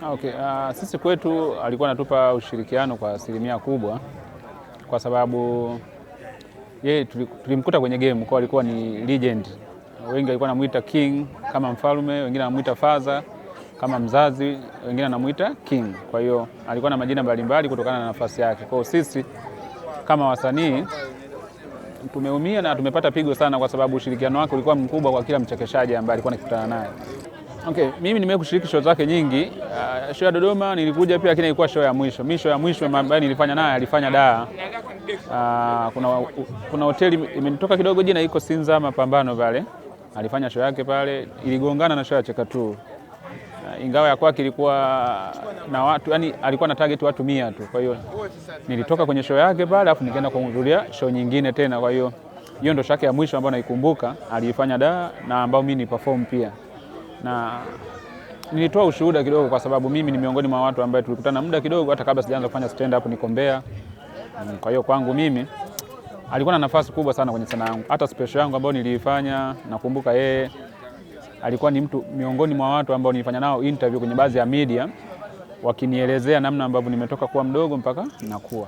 Okay, sisi kwetu alikuwa anatupa ushirikiano kwa asilimia kubwa kwa sababu yeye tulimkuta kwenye game kwa alikuwa ni legend. Wengi walikuwa wanamuita king kama mfalme, wengine wanamuita father kama mzazi, wengine wanamuita king. Kwa hiyo alikuwa na majina mbalimbali kutokana na nafasi yake. Kwa hiyo sisi kama wasanii tumeumia na tumepata pigo sana kwa sababu ushirikiano wake ulikuwa mkubwa kwa kila mchekeshaji ambaye alikuwa anakutana naye. Okay, mimi nimewahi kushiriki show zake nyingi. Show ya Dodoma nilikuja pia, lakini ilikuwa show ya mwisho. Mimi show ya mwisho ambayo nilifanya naye alifanya Dar. Kuna hoteli imenitoka kidogo jina, iko Sinza Mapambano pale. Alifanya show yake pale, iligongana na show ya Chekatu. Ingawa ya kwake ilikuwa na watu, yani alikuwa na target watu 100 tu. Kwa hiyo nilitoka kwenye show yake pale afu nikaenda kuhudhuria show nyingine tena. Kwa hiyo hiyo ndio show yake ya mwisho ambayo naikumbuka alifanya Dar na ambao mimi ni perform pia. Na nilitoa ushuhuda kidogo kwa sababu mimi ni miongoni mwa watu ambao tulikutana muda kidogo hata kabla sijaanza kufanya stand up niko Mbeya. Kwa hiyo kwangu mimi alikuwa na nafasi kubwa sana kwenye sanaa yangu. Hata special yangu ambayo niliifanya nakumbuka yeye alikuwa ni mtu miongoni mwa watu ambao nilifanya nao interview kwenye baadhi ya media wakinielezea namna ambavyo nimetoka kuwa mdogo mpaka nakuwa.